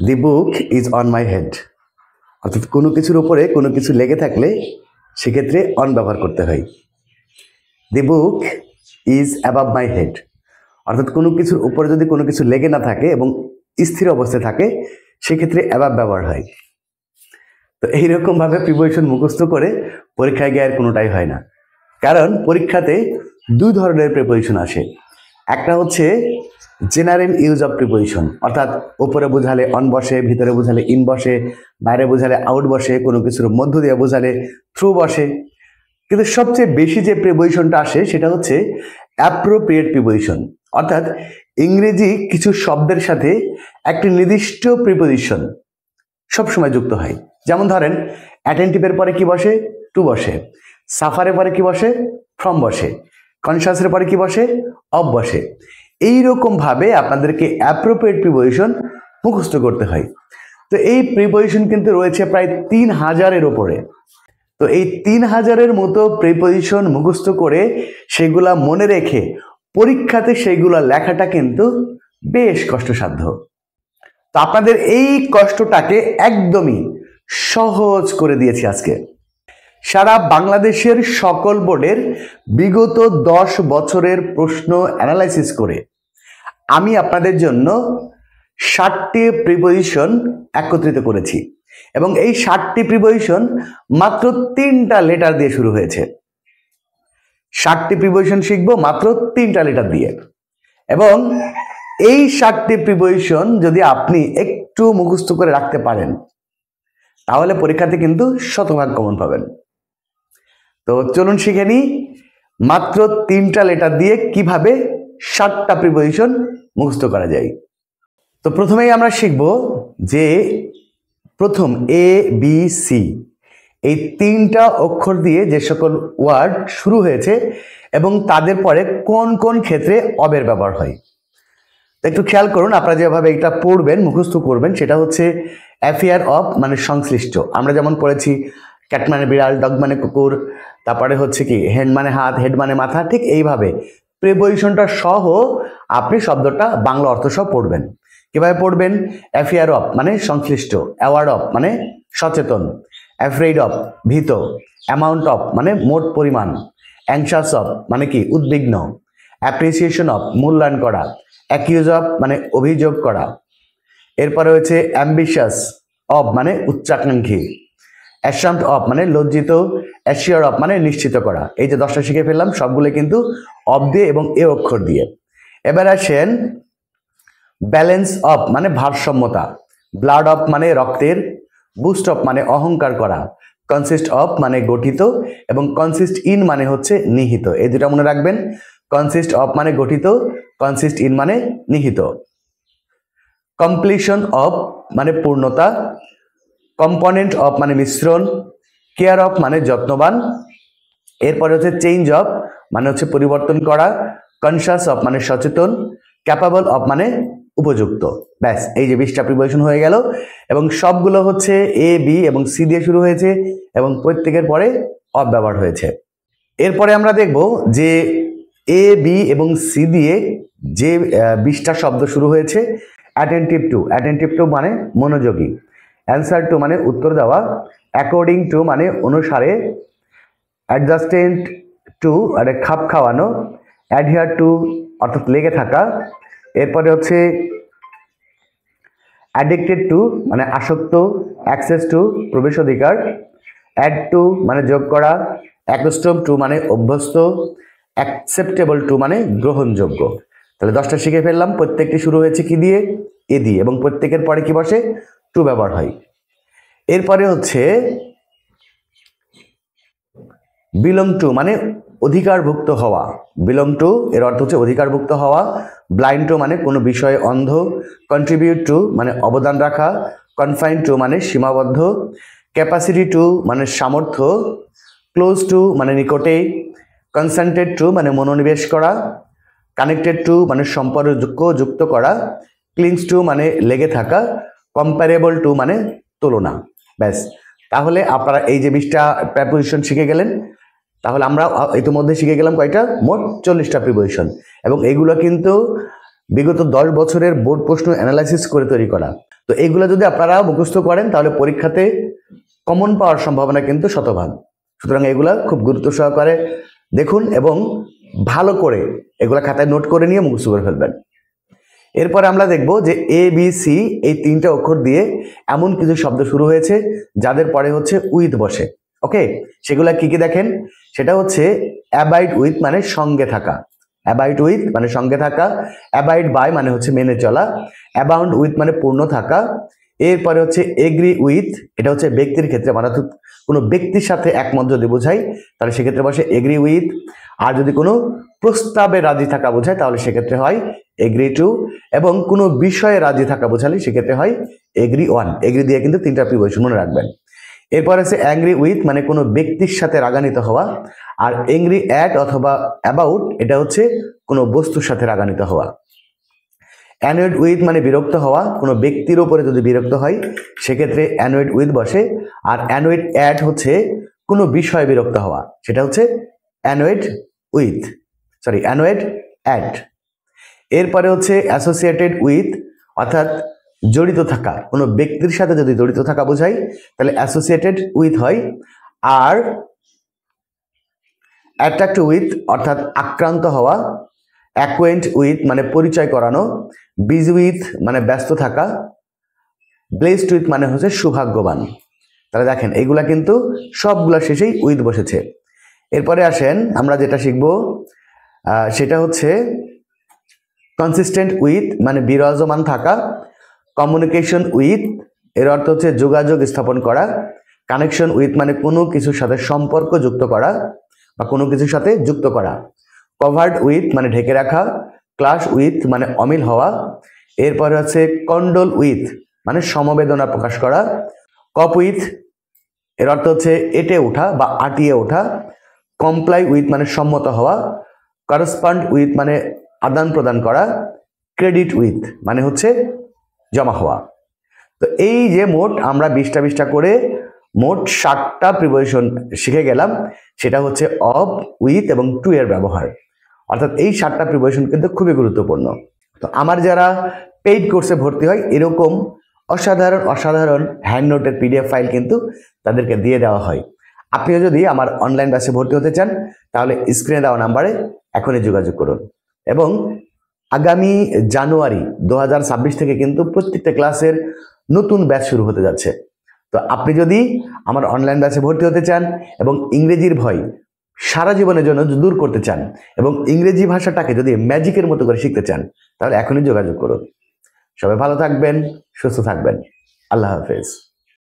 The book is on my head, অর্থাৎ কোনো কিছুর উপরে কোনো কিছু লেগে থাকলে সেক্ষেত্রে অন ব্যবহার করতে হয়। The book is above my head, অর্থাৎ কোনো কিছুর উপরে যদি কোনো কিছু লেগে না থাকে এবং স্থির অবস্থায় থাকে সেক্ষেত্রে অ্যাবাভ ব্যবহার হয়। তো এইরকমভাবে প্রিপোজিশন মুখস্থ করে পরীক্ষায় গিয়ে আর কোনোটাই হয় না, কারণ পরীক্ষাতে দুই ধরনের প্রিপোজিশন আসে। একটা হচ্ছে জেনারেল ইউজ অফ প্রিপোজিশন, অর্থাৎ উপরে বোঝালে অন বসে, ভিতরে বোঝালে ইন বসে, বাইরে বোঝালে আউট বসে, কোনো কিছুর মধ্য দিয়ে বোঝালে থ্রু বসে। কিন্তু সবচেয়ে বেশি যে প্রিপোজিশনটা আসে সেটা হচ্ছে অ্যাপ্রোপ্রিয়েট প্রিপোজিশন, অর্থাৎ ইংরেজি কিছু শব্দের সাথে একটি নির্দিষ্ট প্রিপোজিশন সবসময় যুক্ত হয়। যেমন ধরেন অ্যাটেন্টিভের পরে কি বসে? টু বসে। সাফারের পরে কি বসে? ফ্রম বসে। কনসাসের পরে কি বসে? অফ বসে। এইরকমভাবে আপনাদেরকে অ্যাপ্রোপ্রিয়েট প্রিপোজিশন মুখস্থ করতে হয়। তো এই প্রিপোজিশন কিন্তু রয়েছে প্রায় 3000-এর ওপরে। তো এই 3000-এর মতো প্রিপোজিশন মুখস্থ করে সেগুলা মনে রেখে পরীক্ষাতে সেইগুলা লেখাটা কিন্তু বেশ কষ্টসাধ্য। তো আপনাদের এই কষ্টটাকে একদমই সহজ করে দিয়েছি আজকে। সারা বাংলাদেশের সকল বোর্ডের বিগত 10 বছরের প্রশ্ন অ্যানালাইসিস করে আমি আপনাদের জন্য 60টি প্রিপোজিশন একত্রিত করেছি এবং এই 60টি প্রিপোজিশন মাত্র 3টা লেটার দিয়ে শুরু হয়েছে। 60টি প্রিপোজিশন শিখবো মাত্র 3টা লেটার দিয়ে, এবং এই 60টি প্রিপোজিশন যদি আপনি একটু মুখস্থ করে রাখতে পারেন তাহলে পরীক্ষাতে কিন্তু শতভাগ কমন পাবেন। তো চলুন শিখে নিই মাত্র 3টা লেটার দিয়ে কিভাবে 60টা প্রিপোজিশন মুখস্থ করা যায়। তো প্রথমেই আমরা শিখব যে প্রথম এ বি সি এই 3টা অক্ষর দিয়ে যে সকল ওয়ার্ড শুরু হয়েছে এবং তাদের পরে কোন কোন ক্ষেত্রে অবের ব্যবহার হয়। একটু খেয়াল করুন, আপনারা যেভাবে এটা পড়বেন মুখস্থ করবেন সেটা হচ্ছে অ্যাফেয়ার অফ মানে সংশ্লিষ্ট। আমরা যেমন পড়েছি ক্যাট মানে বিড়াল, ডগ মানে কুকুর, তারপরে হচ্ছে কি হ্যান্ড মানে হাত, হেড মানে মাথা, ঠিক এইভাবে প্রিপোজিশনটা সহ আপনি শব্দটা বাংলা অর্থ সহ পড়বেন। কিভাবে পড়বেন? অ্যাফেয়ার অফ মানে সংশ্লিষ্ট, অ্যাওয়ার্ড অফ মানে সচেতন, অ্যাফ্রেড অফ ভীত, অ্যামাউন্ট অফ মানে মোট পরিমাণ, অ্যাংশাস অফ মানে কি উদ্বিগ্ন, অ্যাপ্রিসিয়েশন অফ মূল্যায়ন করা, অ্যাকিউজ অফ মানে অভিযোগ করা, এরপরে হচ্ছে অ্যাম্বিশাস অফ মানে উচ্চাকাঙ্ক্ষী, অ্যাসাম্পড অফ মানে লজ্জিত, অ্যাসিওর অফ মানে নিশ্চিত করা। এই যে 10টা শিখে ফেললাম সবগুলো কিন্তু অফ দিয়ে এবং এ অক্ষর দিয়ে। এবার আসেন ব্যালেন্স অফ মানে ভারসাম্যতা, ব্লাড অফ মানে রক্তের, বুস্ট অফ মানে অহংকার করা, কনসিস্ট অফ মানে গঠিত এবং কনসিস্ট ইন মানে হচ্ছে নিহিত। এই দুটা মনে রাখবেন, কনসিস্ট অফ মানে গঠিত, কনসিস্ট ইন মানে নিহিত। কমপ্লিশন অফ মানে পূর্ণতা, কম্পোনেন্ট অফ মানে মিশ্রণ, কেয়ার অফ মানে যত্নবান, এরপরে হচ্ছে চেঞ্জ অফ মানে হচ্ছে পরিবর্তন করা, কনসাস অফ মানে সচেতন, ক্যাপাবল অফ মানে উপযুক্ত। ব্যাস, এই যে 20টা প্রিপোজিশন হয়ে গেল এবং সবগুলো হচ্ছে এ বি এবং সি দিয়ে শুরু হয়েছে এবং প্রত্যেকের পরে অফ ব্যবহার হয়েছে। এরপরে আমরা দেখব যে এ বি এবং সি দিয়ে যে 20টা শব্দ শুরু হয়েছে। অ্যাটেন্টিভ টু, অ্যাটেন্টিভ টু মানে মনোযোগী, অ্যান্সার টু মানে উত্তর দেওয়া, অ্যাকর্ডিং টু মানে অনুসারে, অ্যাডজাস্টেন্ট টু মানে খাপ খাওয়ানো, অ্যাডহিয়ার টু অর্থাৎ লেগে থাকা, এরপরে হচ্ছে অ্যাডিক্টেড টু মানে আসক্ত, অ্যাক্সেস টু প্রবেশাধিকার, অ্যাড টু মানে যোগ করা, অ্যাকুস্টম টু মানে অভ্যস্ত, অ্যাকসেপ্টেবল টু মানে গ্রহণযোগ্য। তাহলে 10টা শিখে ফেললাম, প্রত্যেকটি শুরু হয়েছে কি দিয়ে? এ দিয়ে, এবং প্রত্যেকের পরে কি বসে? টু ব্যবহার হয়। এরপরে হচ্ছে বিলং টু মানে অধিকারভুক্ত হওয়া, বিলং টু এর অর্থ হচ্ছে অধিকারভুক্ত হওয়া, ব্লাইন্ড টু মানে কোনো বিষয়ে অন্ধ, কন্ট্রিবিউট টু মানে অবদান রাখা, কনফাইন টু মানে সীমাবদ্ধ, ক্যাপাসিটি টু মানে সামর্থ্য, ক্লোজ টু মানে নিকটে, কনসেন্টেড টু মানে মনোনিবেশ করা, কানেক্টেড টু মানে সম্পর্ক যুক্ত করা, ক্লিংস টু মানে লেগে থাকা, কম্পারেবল টু মানে তুলনা। ব্যাস, তাহলে আপনারা এই যে 20টা প্রিপোজিশন শিখে গেলেন। তাহলে আমরা ইতিমধ্যে শিখে গেলাম কয়টা? মোট 40টা প্রিপোজিশন, এবং এইগুলো কিন্তু বিগত 10 বছরের বোর্ড প্রশ্ন অ্যানালাইসিস করে তৈরি করা। তো এইগুলো যদি আপনারা মুখস্থ করেন তাহলে পরীক্ষাতে কমন পাওয়ার সম্ভাবনা কিন্তু শতভাগ। সুতরাং এগুলা খুব গুরুত্ব সহকারে দেখুন এবং ভালো করে এগুলা খাতায় নোট করে নিয়ে মুখস্থ করে ফেলবেন। এরপরে আমরা দেখব যে এ বি সি এই তিনটা অক্ষর দিয়ে এমন কিছু শব্দ শুরু হয়েছে যাদের পরে হচ্ছে উইথ বসে। ওকে, সেগুলা কি কি দেখেন, সেটা হচ্ছে অ্যাবাইড উইথ মানে সঙ্গে থাকা, অ্যাবাইড উইথ মানে সঙ্গে থাকা, অ্যাবাইড বাই মানে হচ্ছে মেনে চলা, অ্যাবাউন্ড উইথ মানে পূর্ণ থাকা, এরপরে হচ্ছে এগ্রি উইথ, এটা হচ্ছে ব্যক্তির ক্ষেত্রে মানে কোনো ব্যক্তির সাথে একমত যদি বোঝাই তাহলে সেক্ষেত্রে বসে এগ্রি উইথ, আর যদি কোনো প্রস্তাবে রাজি থাকা বোঝায় তাহলে সেক্ষেত্রে হয় এগ্রি টু, এবং কোনো বিষয়ে রাজি থাকা বোঝালে সেক্ষেত্রে হয় এগ্রি ওয়ান। এগ্রি দিয়ে কিন্তু তিনটা প্রিপোজিশন মনে রাখবেন। এরপর আছে অ্যাংরি উইথ মানে কোনো ব্যক্তির সাথে রাগান্বিত হওয়া, আর অ্যাংরি অ্যাট অথবা অ্যাবাউট এটা হচ্ছে কোনো বস্তুর সাথে রাগান্বিত হওয়া। অ্যানয়েড উইথ মানে বিরক্ত হওয়া, কোনো ব্যক্তির উপরে যদি বিরক্ত হয় সেক্ষেত্রে অ্যানয়েড উইথ বসে, আর অ্যানয়েড অ্যাট হচ্ছে কোনো বিষয়ে বিরক্ত হওয়া, সেটা হচ্ছে অ্যানয়েড উইথ, অ্যানয়েড অ্যাট। এরপরে হচ্ছে অ্যাসোসিয়েটেড উইথ অর্থাৎ জড়িত থাকা, কোনো ব্যক্তির সাথে যদি জড়িত থাকা বোঝায় তাহলে অ্যাসোসিয়েটেড উইথ হয়। আর অ্যাট্রাক্ট উইথ অর্থাৎ আক্রান্ত হওয়া, অ্যাকোয়েন্ট উইথ মানে পরিচয় করানো, বিজি উইথ মানে ব্যস্ত থাকা, ব্লেসড উইথ মানে হচ্ছে সৌভাগ্যবান। তাহলে দেখেন এইগুলা কিন্তু সবগুলা শেষেই উইথ বসেছে। এরপরে আসেন আমরা যেটা শিখব সেটা হচ্ছে কনসিস্টেন্ট উইথ মানে বিরাজমান থাকা, কমিউনিকেশন উইথ এর অর্থ হচ্ছে যোগাযোগ স্থাপন করা, কানেকশন উইথ মানে কোনো কিছুর সাথে সম্পর্ক যুক্ত করা বা কোনো কিছুর সাথে যুক্ত করা, কভার্ড উইথ মানে ঢেকে রাখা, ক্লাশ উইথ মানে অমিল হওয়া, এরপরে হচ্ছে কন্ডোল উইথ মানে সমবেদনা প্রকাশ করা, কপ উইথ এর অর্থ হচ্ছে এটে ওঠা বা আটিয়ে ওঠা, কমপ্লাই উইথ মানে সম্মত হওয়া, করসপন্ড উইথ মানে আদান প্রদান করা, ক্রেডিট উইথ মানে হচ্ছে জমা হওয়া। তো এই যে মোট আমরা 20টা করে মোট 60টা প্রিপোজিশন শিখে গেলাম, সেটা হচ্ছে অফ, উইথ এবং টু এর ব্যবহার। অর্থাৎ এই 7টা প্রিপোজিশন কিন্তু খুবই গুরুত্বপূর্ণ। তো আমার যারা পেইড কোর্সে ভর্তি হয় এরকম অসাধারণ হ্যান্ড নোটের পিডিএফ ফাইল কিন্তু তাদেরকে দিয়ে দেওয়া হয়। আপনিও যদি আমার অনলাইন ব্যাচে ভর্তি হতে চান তাহলে স্ক্রিনে দেওয়া নাম্বারে এখনই যোগাযোগ করুন। এবং আগামী জানুয়ারি 2026 থেকে কিন্তু প্রত্যেকটা ক্লাসের নতুন ব্যাচ শুরু হতে যাচ্ছে। তো আপনি যদি আমার অনলাইন ব্যাচে ভর্তি হতে চান এবং ইংরেজির ভয় সারা জীবনের জন্য দূর করতে চান এবং ইংরেজি ভাষাটাকে যদি ম্যাজিকের মতো করে শিখতে চান তাহলে এখনই যোগাযোগ করুন। সবাই ভালো থাকবেন, সুস্থ থাকবেন। আল্লাহ হাফেজ।